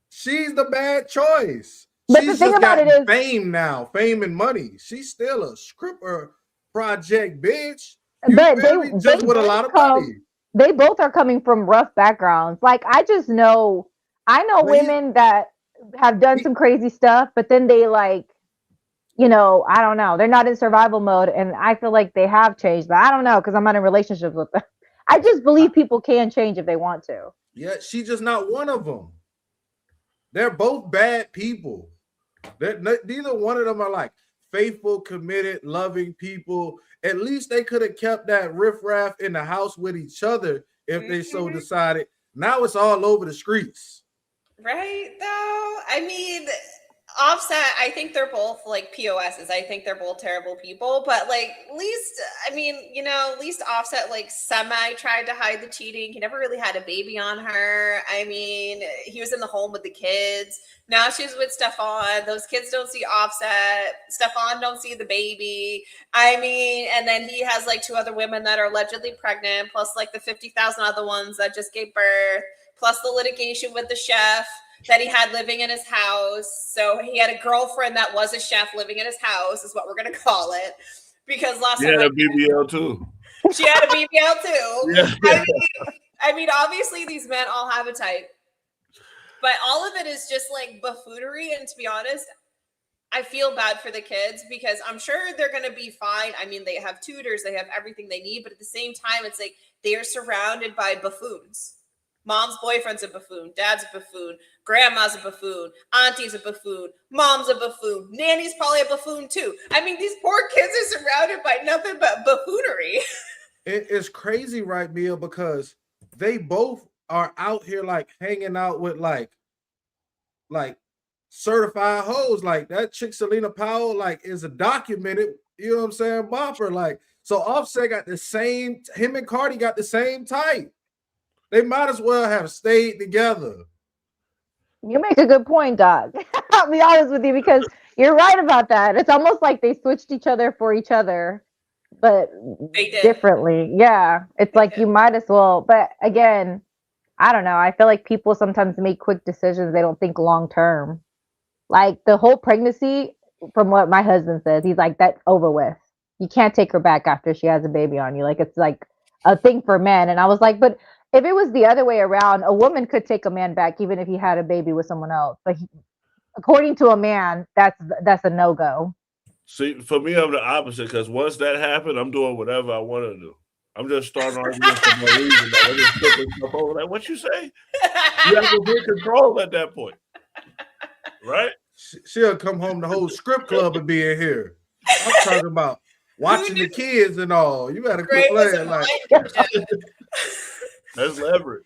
She's the bad choice. But She's the thing just about got it is, fame now, fame and money. She's still a scripper project, bitch. but Just with a lot of money. They both are coming from rough backgrounds. Like, I know women that have done some crazy stuff, but then they like, I don't know. They're not in survival mode, and I feel like they have changed, but I don't know because I'm not in relationships with them. I just believe people can change if they want to. Yeah, she's just not one of them. They're both bad people. Neither one of them are like faithful, committed, loving people. At least they could have kept that riffraff in the house with each other if they so decided. Now it's all over the streets. Right, though? I mean, Offset, I think they're both like POSs. I think they're both terrible people, but like at least Offset like semi tried to hide the cheating. He never really had a baby on her. I mean, he was in the home with the kids. Now she's with Stephon. Those kids don't see Offset. Stephon don't see the baby. I mean, and then he has like 2 other women that are allegedly pregnant, plus like the 50,000 other ones that just gave birth, plus the litigation with the chef that he had living in his house. So he had a girlfriend that was a chef living in his house, is what we're going to call it. Because last time had a BBL too. She had a BBL too. Yeah. I mean, obviously these men all have a type. But all of it is just like buffoonery. And to be honest, I feel bad for the kids because I'm sure they're going to be fine. I mean, they have tutors, they have everything they need. But at the same time, it's like they are surrounded by buffoons. Mom's boyfriend's a buffoon. Dad's a buffoon. Grandma's a buffoon. Auntie's a buffoon. Mom's a buffoon. Nanny's probably a buffoon too. I mean, these poor kids are surrounded by nothing but buffoonery. It's crazy, right, Mia? Because they both are out here like hanging out with like certified hoes. Like that chick Selena Powell, like is a documented, you know what I'm saying, bopper. Like, so Offset got the same, him and Cardi got the same type. They might as well have stayed together. You make a good point, Doc. I'll be honest with you because you're right about that. It's almost like they switched each other for each other, but differently. Yeah. It's like you might as well. But again, I don't know. I feel like people sometimes make quick decisions. They don't think long term. Like the whole pregnancy, from what my husband says, he's like, that's over with. You can't take her back after she has a baby on you. Like, it's like a thing for men. And I was like, but if it was the other way around, a woman could take a man back even if he had a baby with someone else. But according to a man, that's a no-go. See, for me, I'm the opposite because once that happened, I'm doing whatever I want to do. I'm just starting arguments for no reason. I'm just flipping stuff over. Like, what you say? You have to be in control at that point, right? She'll come home, the whole script club would be in here. I'm talking about watching the kids and all. You got to quit playing like. That's leverage.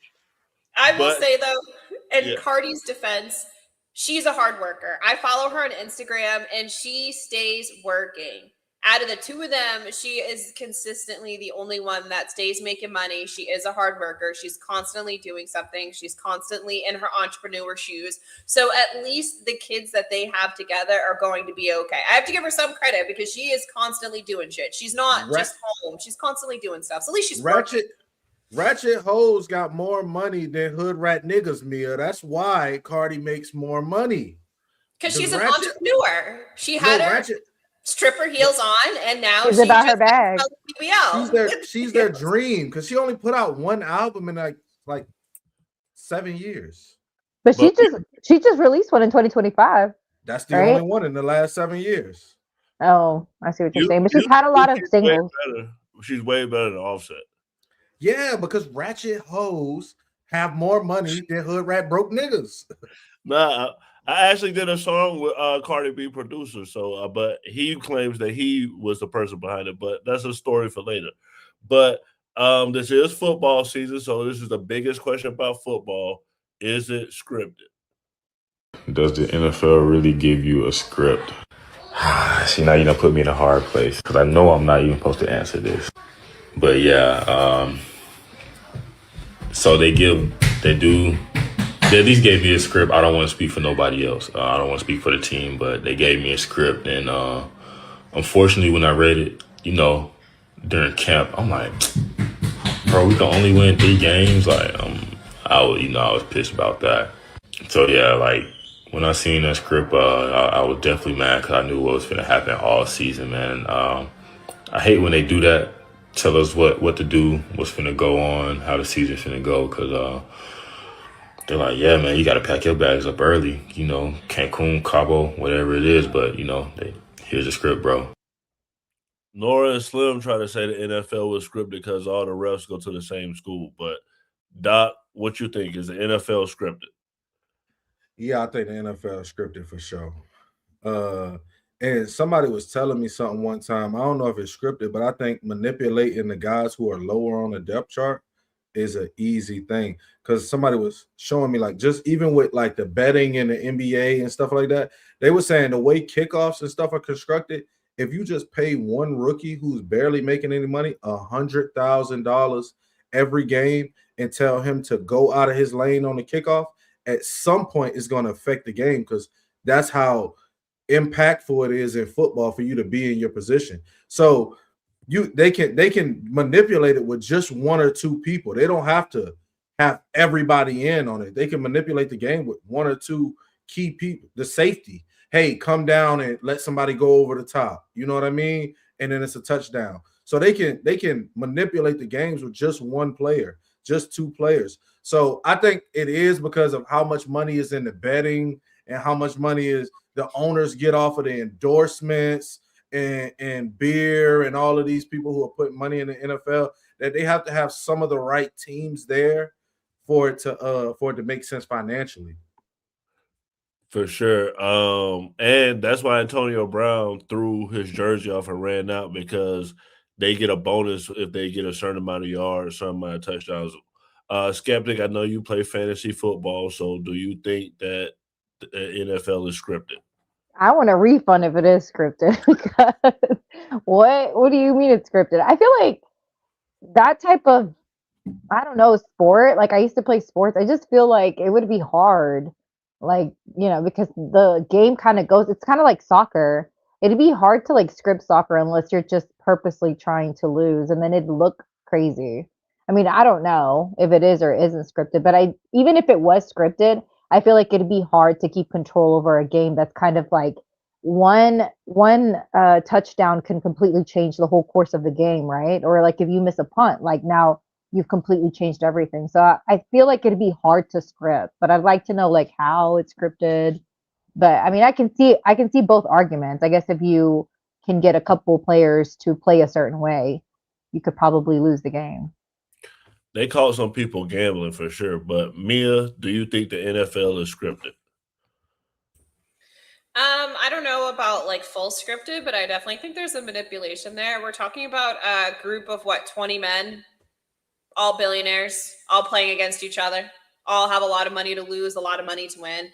I will say though, in Cardi's defense, she's a hard worker. I follow her on Instagram and she stays working. Out of the 2 of them, she is consistently the only one that stays making money. She is a hard worker. She's constantly doing something. She's constantly in her entrepreneur shoes. So at least the kids that they have together are going to be okay. I have to give her some credit because she is constantly doing shit. She's not just home. She's constantly doing stuff. So at least she's working. Ratchet hoes got more money than hood rat niggas, Mia. That's why Cardi makes more money. Because The she's an ratchet, entrepreneur. She had no her ratchet. stripper heels on, and now It's she about her just bag. She's their dream because she only put out one album in like 7 years. But she just released one in 2025. That's the right? only one in the last 7 years. Oh, I see what you're You, saying. But you she's had a lot of she's way singles. better. She's way better than Offset. Yeah, because ratchet hoes have more money than hood rat broke niggas. Nah, I actually did a song with Cardi B producer. So, but he claims that he was the person behind it. But that's a story for later. But this is football season, so this is the biggest question about football: is it scripted? Does the NFL really give you a script? See, now you done put me in a hard place because I know I'm not even supposed to answer this. But yeah, so they at least gave me a script. I don't want to speak for nobody else. I don't want to speak for the team, but they gave me a script. And unfortunately, when I read it, during camp, I'm like, bro, we can only win 3 games. Like, I was pissed about that. So yeah, like when I seen that script, I was definitely mad because I knew what was going to happen all season, man. I hate when they do that. Tell us what to do, what's going to go on, how the season's going to go, because they're like, yeah, man, you got to pack your bags up early. Cancun, Cabo, whatever it is. But here's the script, bro. Nora and Slim try to say the NFL was scripted because all the refs go to the same school. But Doc, what you think? Is the NFL scripted? Yeah, I think the NFL is scripted for sure. And somebody was telling me something one time. I don't know if it's scripted, but I think manipulating the guys who are lower on the depth chart is an easy thing. Because somebody was showing me, like, just even with like the betting in the NBA and stuff like that, they were saying the way kickoffs and stuff are constructed, if you just pay one rookie who's barely making any money $100,000 every game and tell him to go out of his lane on the kickoff, at some point it's going to affect the game, because that's how impactful it is in football for you to be in your position. So they can manipulate it with just 1 or 2 people. They don't have to have everybody in on it. They can manipulate the game with 1 or 2 key people. The safety, hey, come down and let somebody go over the top. You know what I mean? And then it's a touchdown. So they can manipulate the games with just 1 player, just 2 players. So I think it is because of how much money is in the betting and how much money is the owners get off of the endorsements and beer and all of these people who are putting money in the NFL, that they have to have some of the right teams there for it to make sense financially. For sure. And that's why Antonio Brown threw his jersey off and ran out, because they get a bonus if they get a certain amount of yards, a certain amount of touchdowns. Skeptic, I know you play fantasy football, so do you think that the NFL is scripted? I want a refund if it is scripted. Because what do you mean it's scripted? I feel like that type of, I don't know, sport, like I used to play sports. I just feel like it would be hard. Like, because the game kind of goes, it's kind of like soccer. It'd be hard to like script soccer unless you're just purposely trying to lose, and then it'd look crazy. I mean, I don't know if it is or isn't scripted, but even if it was scripted, I feel like it'd be hard to keep control over a game that's kind of like one touchdown can completely change the whole course of the game, right? Or like if you miss a punt, like now you've completely changed everything. So I feel like it'd be hard to script, but I'd like to know like how it's scripted. But I mean, I can see both arguments. I guess if you can get a couple players to play a certain way, you could probably lose the game. They caught some people gambling for sure. But Mia, do you think the NFL is scripted? I don't know about like full scripted, but I definitely think there's a manipulation there. We're talking about a group of 20 men, all billionaires, all playing against each other, all have a lot of money to lose, a lot of money to win.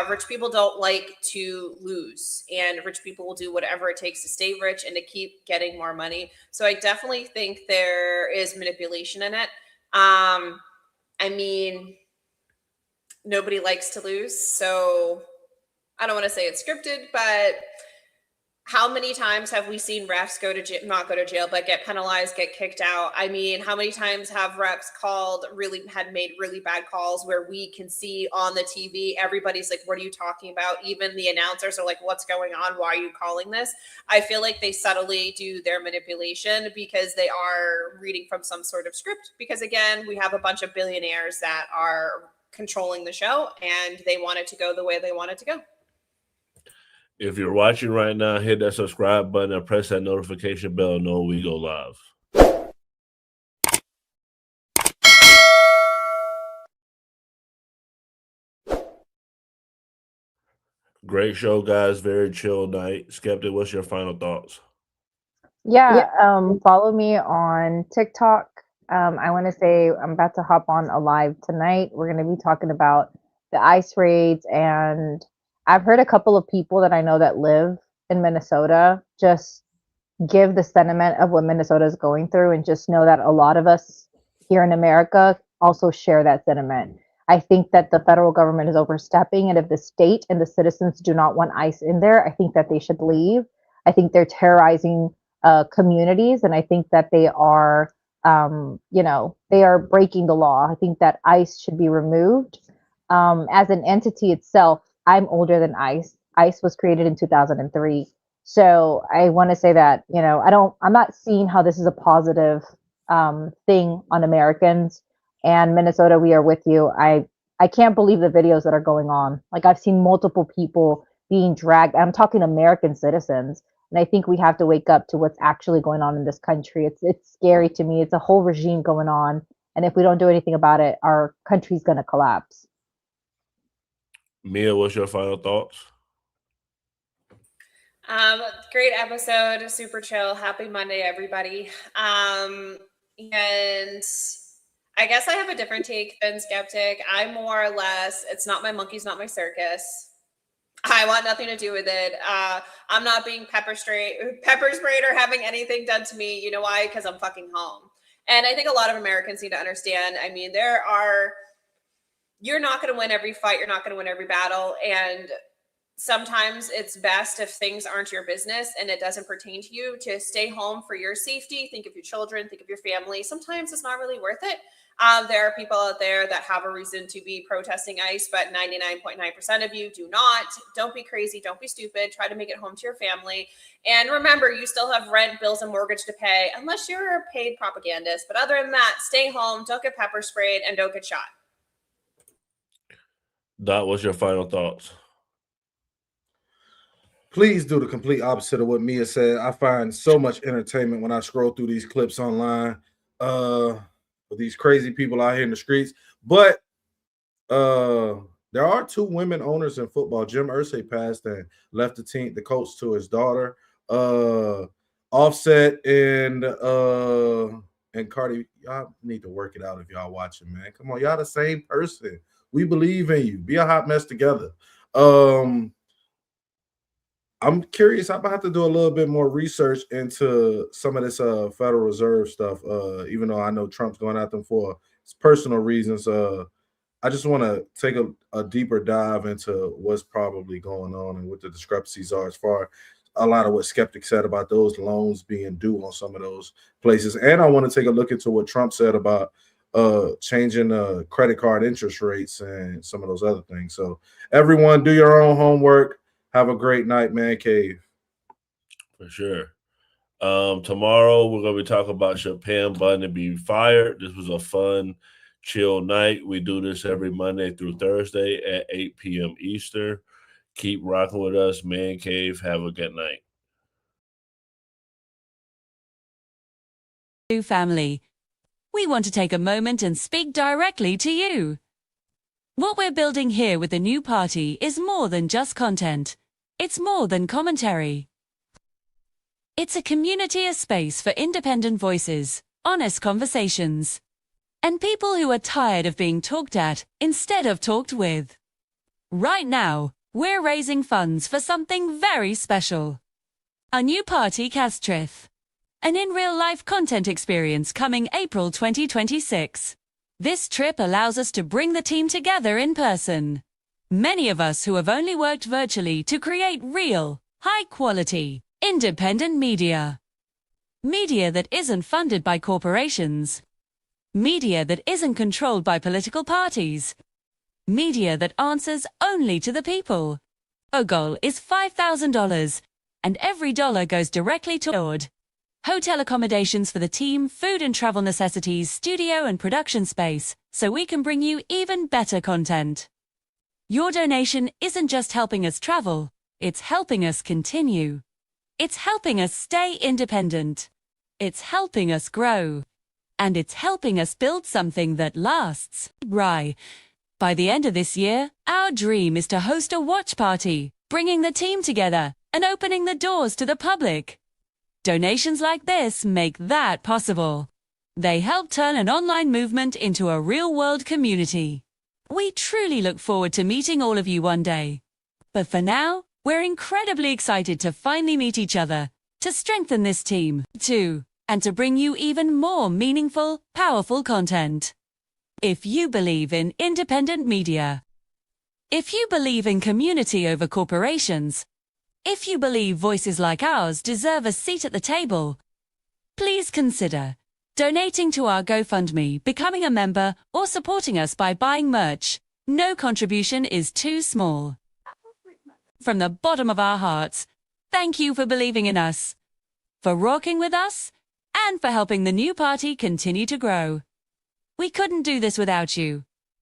Rich people don't like to lose, and rich people will do whatever it takes to stay rich and to keep getting more money. So I definitely think there is manipulation in it. I mean, nobody likes to lose, so I don't want to say it's scripted, but how many times have we seen refs go to jail, not go to jail, but get penalized, get kicked out? I mean, how many times have refs made really bad calls where we can see on the TV, everybody's like, what are you talking about? Even the announcers are like, what's going on? Why are you calling this? I feel like they subtly do their manipulation because they are reading from some sort of script. Because again, we have a bunch of billionaires that are controlling the show and they want it to go the way they want it to go. If you're watching right now, hit that subscribe button and press that notification bell. Know we go live. Great show, guys. Very chill night. Skeptic, what's your final thoughts? Yeah, follow me on TikTok. I want to say I'm about to hop on a live tonight. We're going to be talking about the ICE raids, and I've heard a couple of people that I know that live in Minnesota just give the sentiment of what Minnesota is going through, and just know that a lot of us here in America also share that sentiment. I think that the federal government is overstepping, and if the state and the citizens do not want ICE in there, I think that they should leave. I think they're terrorizing communities, and I think that they are, they are breaking the law. I think that ICE should be removed. As an entity itself, I'm older than ICE. ICE was created in 2003. So I want to say that, I'm not seeing how this is a positive thing on Americans. And Minnesota, we are with you. I can't believe the videos that are going on. Like, I've seen multiple people being dragged. I'm talking American citizens. And I think we have to wake up to what's actually going on in this country. It's scary to me. It's a whole regime going on. And if we don't do anything about it, our country's going to collapse. Mia, what's your final thoughts? Great episode, super chill. Happy Monday, everybody. And I guess I have a different take than Skeptic. I'm more or less, it's not my monkeys, not my circus. I want nothing to do with it. I'm not being pepper sprayed or having anything done to me. You know why? Because I'm fucking home. And I think a lot of Americans need to understand, I mean, you're not going to win every fight. You're not going to win every battle. And sometimes it's best if things aren't your business and it doesn't pertain to you to stay home for your safety. Think of your children, think of your family. Sometimes it's not really worth it. There are people out there that have a reason to be protesting ICE, but 99.9% of you do not. Don't be crazy. Don't be stupid. Try to make it home to your family. And remember, you still have rent, bills, and mortgage to pay, unless you're a paid propagandist. But other than that, stay home, don't get pepper sprayed, and don't get shot. Dot, what's your final thoughts? Please do the complete opposite of what Mia said. I find so much entertainment when I scroll through these clips online. With these crazy people out here in the streets. But there are 2 women owners in football. Jim Irsay passed and left the coach to his daughter. Offset and Cardi, y'all need to work it out if y'all watching, man. Come on, y'all the same person. We believe in you. Be a hot mess together. I'm curious. I'm gonna have to do a little bit more research into some of this Federal Reserve stuff. Even though I know Trump's going at them for personal reasons, I just want to take a deeper dive into what's probably going on and what the discrepancies are as far as a lot of what Skeptic said about those loans being due on some of those places. And I want to take a look into what Trump said about changing credit card interest rates and some of those other things. So everyone, do your own homework. Have a great night, man cave. For sure. Tomorrow we're gonna be talking about should Pam Bundy be fired. This was a fun, chill night. We do this every Monday through Thursday at 8 p.m. Eastern. Keep rocking with us, Man Cave. Have a good night. Family, we want to take a moment and speak directly to you. What we're building here with the new party is more than just content. It's more than commentary. It's a community, a space for independent voices, honest conversations, and people who are tired of being talked at instead of talked with. Right now, we're raising funds for something very special. Our new party, Castrith. An in-real-life content experience coming April 2026. This trip allows us to bring the team together in person. Many of us who have only worked virtually to create real, high-quality, independent media. Media that isn't funded by corporations. Media that isn't controlled by political parties. Media that answers only to the people. Our goal is $5,000, and every dollar goes directly toward hotel accommodations for the team, food and travel necessities, studio and production space, so we can bring you even better content. Your donation isn't just helping us travel, it's helping us continue. It's helping us stay independent. It's helping us grow. And it's helping us build something that lasts. Right. By the end of this year, our dream is to host a watch party, bringing the team together and opening the doors to the public. Donations like this make that possible. They help turn an online movement into a real-world community. We truly look forward to meeting all of you one day. But for now, we're incredibly excited to finally meet each other, to strengthen this team, too, and to bring you even more meaningful, powerful content. If you believe in independent media, if you believe in community over corporations, if you believe voices like ours deserve a seat at the table, please consider donating to our GoFundMe, becoming a member, or supporting us by buying merch. No contribution is too small. From the bottom of our hearts, thank you for believing in us, for rocking with us, and for helping the new party continue to grow. We couldn't do this without you.